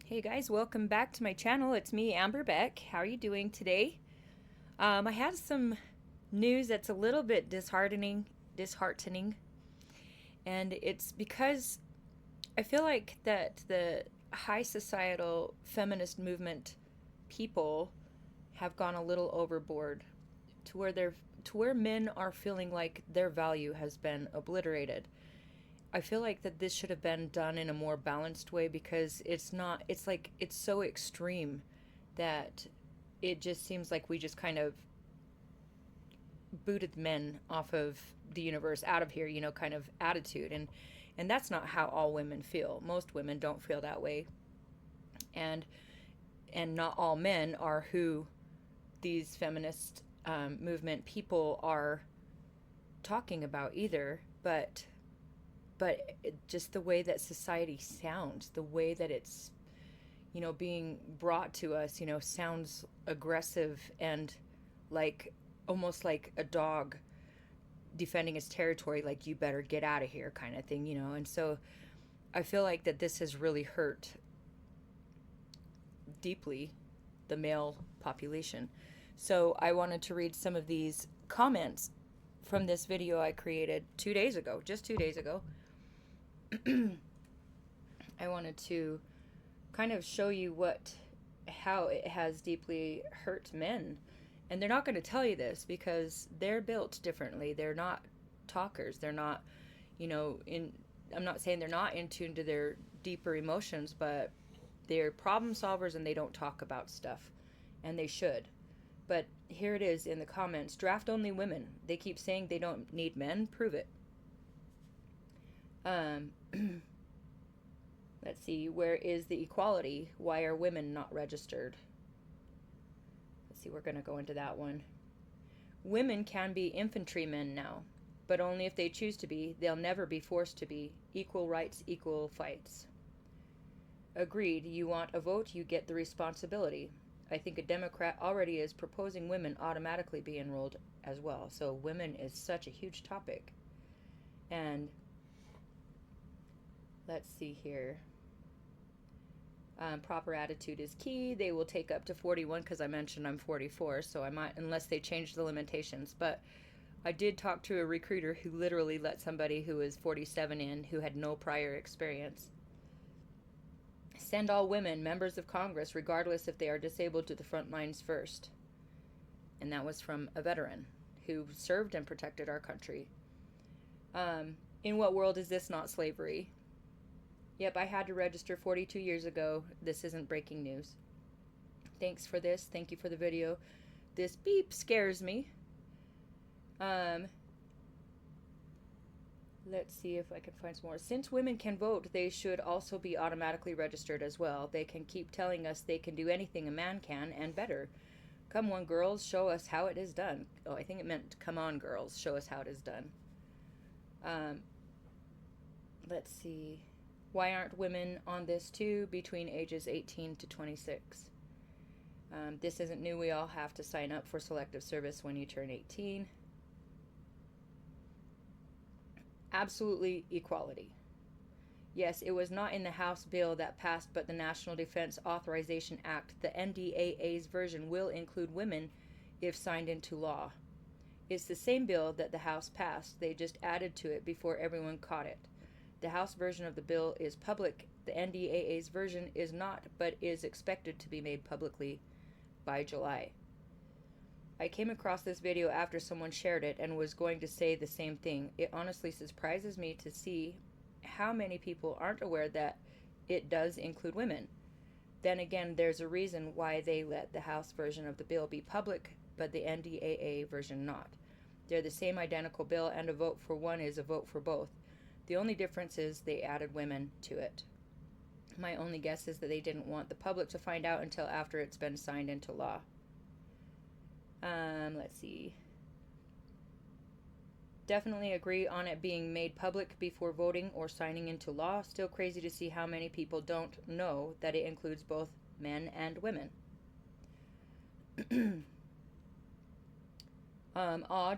Hey guys, welcome back to my channel. It's me, Amber Beck. How are you doing today? I had some news that's a little bit disheartening, and it's because I feel like that the high societal feminist movement people have gone a little overboard to where men are feeling like their value has been obliterated. I feel like that this should have been done in a more balanced way because it's so extreme that it just seems like we just kind of booted men off of the universe, out of here, kind of attitude. And that's not how all women feel. Most women don't feel that way. And not all men are who these feminist movement people are talking about either, but just the way that society sounds, the way that it's, being brought to us, sounds aggressive and like almost like a dog defending its territory, like you better get out of here kind of thing. And so I feel like that this has really hurt deeply the male population. So I wanted to read some of these comments from this video I created 2 days ago, just 2 days ago. I wanted to kind of show you how it has deeply hurt men. And they're not going to tell you this because they're built differently. They're not talkers. They're not, I'm not saying they're not in tune to their deeper emotions, but they're problem solvers and they don't talk about stuff. And they should. But here it is in the comments: draft only women. They keep saying they don't need men. Prove it. Let's see, where is the equality? Why are women not registered? Let's see, we're going to go into that one. Women can be infantrymen now, but only if they choose to be. They'll never be forced to be. Equal rights, equal fights. Agreed. You want a vote, you get the responsibility. I think a Democrat already is proposing women automatically be enrolled as well. So women is such a huge topic. And let's see here. Proper attitude is key. They will take up to 41 because I mentioned I'm 44, so I might, unless they change the limitations. But I did talk to a recruiter who literally let somebody who was 47 in who had no prior experience. Send all women, members of Congress, regardless if they are disabled, to the front lines first. And that was from a veteran who served and protected our country. In what world is this not slavery? Yep, I had to register 42 years ago. This isn't breaking news. Thanks for this. Thank you for the video. This beep scares me. Let's see if I can find some more. Since women can vote, they should also be automatically registered as well. They can keep telling us they can do anything a man can, and better. Come on, girls, show us how it is done. Oh, I think it meant come on, girls, show us how it is done. Let's see. Why aren't women on this too between ages 18 to 26? This isn't new. We all have to sign up for selective service when you turn 18. Absolutely equality. Yes, it was not in the House bill that passed, but the National Defense Authorization Act. The NDAA's version will include women if signed into law. It's the same bill that the House passed. They just added to it before everyone caught it. The House version of the bill is public. The NDAA's version is not, but is expected to be made publicly by July. I came across this video after someone shared it and was going to say the same thing. It honestly surprises me to see how many people aren't aware that it does include women. Then again, there's a reason why they let the House version of the bill be public, but the NDAA version not. They're the same identical bill, and a vote for one is a vote for both. The only difference is they added women to it. My only guess is that they didn't want the public to find out until after it's been signed into law. Let's see. Definitely agree on it being made public before voting or signing into law. Still crazy to see how many people don't know that it includes both men and women.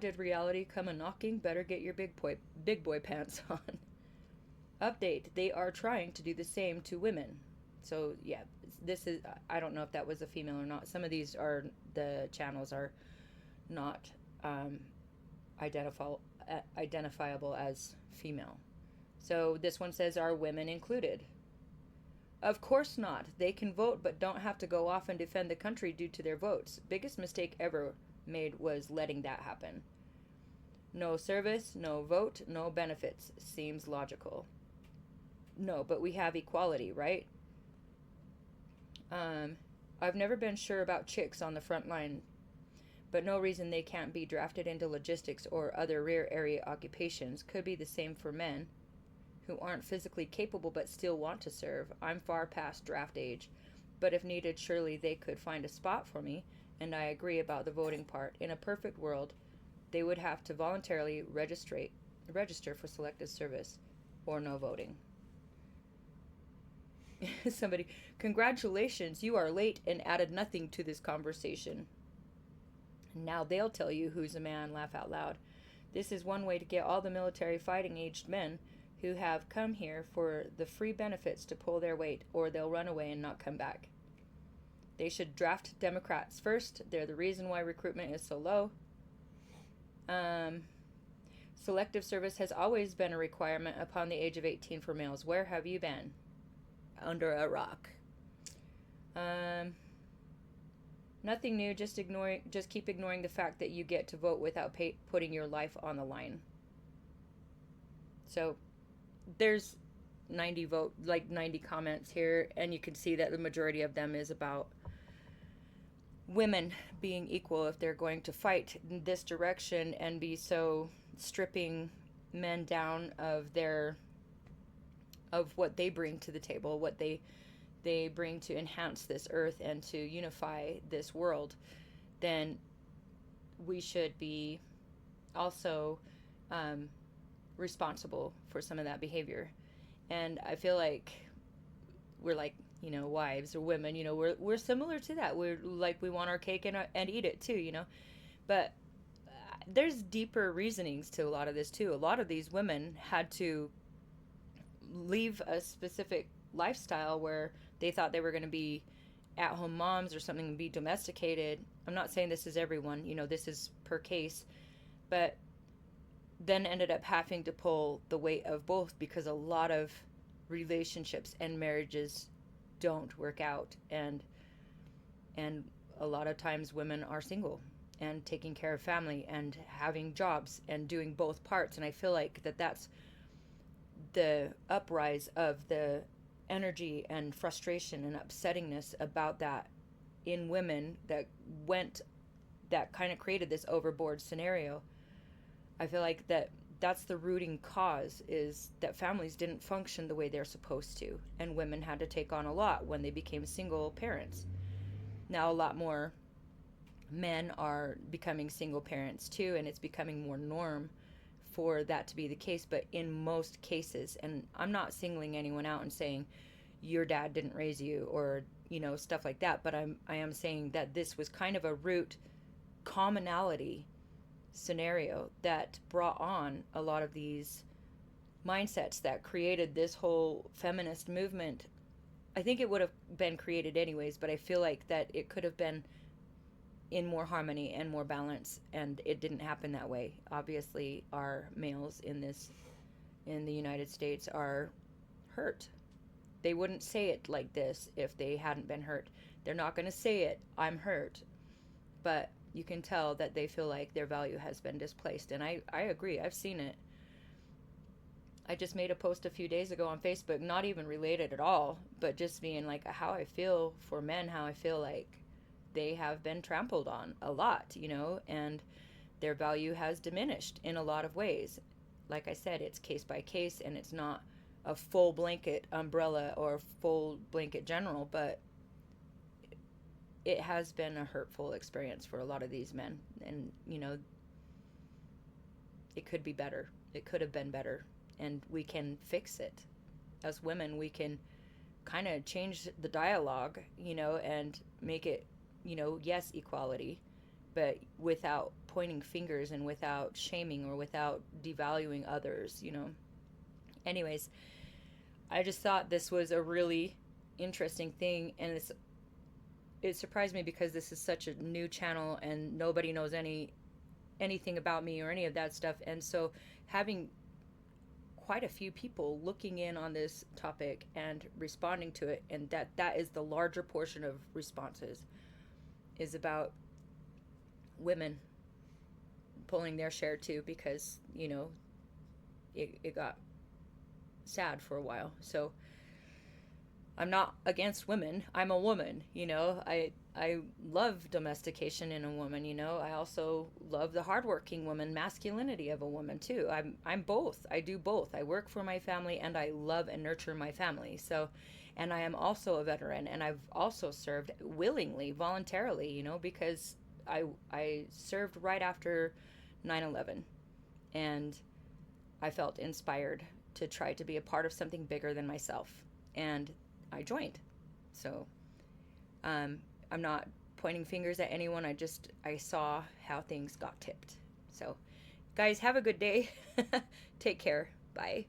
Did reality come a-knocking? Better get your big boy pants on. Update, they are trying to do the same to women. So yeah, this is, I don't know if that was a female or not. Some of these are, the channels are not um, identifiable identifiable as female. So this one says, are women included? Of course not. They can vote but don't have to go off and defend the country due to their votes. Biggest mistake ever made was letting that happen. No service, no vote, no benefits. Seems logical. No, but we have equality, right? Um, I've never been sure about chicks on the front line, but no reason they can't be drafted into logistics or other rear area occupations. Could be the same for men who aren't physically capable but still want to serve. I'm far past draft age, but if needed, surely they could find a spot for me, and I agree about the voting part. In a perfect world, they would have to voluntarily register for selective service or no voting. Somebody, congratulations, you are late and added nothing to this conversation. Now they'll tell you who's a man, laugh out loud. This is one way to get all the military fighting aged men who have come here for the free benefits to pull their weight, or they'll run away and not come back. They should draft Democrats first. They're the reason why recruitment is so low. Selective service has always been a requirement upon the age of 18 for males. Where have you been? Under a rock. Nothing new. Just keep ignoring the fact that you get to vote without putting your life on the line. So there's 90 comments here, and you can see that the majority of them is about women being equal if they're going to fight in this direction and be so stripping men down of what they bring to the table, what they bring to enhance this earth and to unify this world, then we should be also responsible for some of that behavior. And I feel like we're like, wives or women, we're similar to that. We're like, we want our cake and eat it too, But there's deeper reasonings to a lot of this too. A lot of these women had to leave a specific lifestyle where they thought they were going to be at-home moms or something and be domesticated. I'm not saying this is everyone, this is per case, but then ended up having to pull the weight of both, because a lot of relationships and marriages don't work out, and a lot of times women are single and taking care of family and having jobs and doing both parts. And I feel like that's the uprise of the energy and frustration and upsettingness about that in women that kind of created this overboard scenario. I feel like that's the rooting cause, is that families didn't function the way they're supposed to, and women had to take on a lot when they became single parents. Now a lot more men are becoming single parents too, and it's becoming more norm for that to be the case. But in most cases, and I'm not singling anyone out and saying your dad didn't raise you or stuff like that, but I am saying that this was kind of a root commonality scenario that brought on a lot of these mindsets that created this whole feminist movement. I think it would have been created anyways, but I feel like that it could have been in more harmony and more balance, and it didn't happen that way. Obviously, our males in the United States are hurt. They wouldn't say it like this if they hadn't been hurt. They're not going to say it, I'm hurt. But you can tell that they feel like their value has been displaced. And I agree. I've seen it. I just made a post a few days ago on Facebook, not even related at all, but just being like how I feel for men, how I feel like they have been trampled on a lot, and their value has diminished in a lot of ways. Like I said, it's case by case, and it's not a full blanket umbrella or full blanket general, but it has been a hurtful experience for a lot of these men. And, it could be better. It could have been better. And we can fix it. As women, we can kind of change the dialogue, and make it, yes, equality, but without pointing fingers and without shaming or without devaluing others, Anyways, I just thought this was a really interesting thing, and it surprised me because this is such a new channel and nobody knows anything about me or any of that stuff. And so having quite a few people looking in on this topic and responding to it, and that is the larger portion of responses, is about women pulling their share too, because it got sad for a while. So I'm not against women. I'm a woman, I love domestication in a woman, I also love the hardworking woman, masculinity of a woman too. I'm both. I do both. I work for my family and I love and nurture my family. So, and I am also a veteran, and I've also served willingly, voluntarily, because I served right after 9/11, and I felt inspired to try to be a part of something bigger than myself. And I joined. So I'm not pointing fingers at anyone. I saw how things got tipped. So, guys, have a good day. Take care. Bye.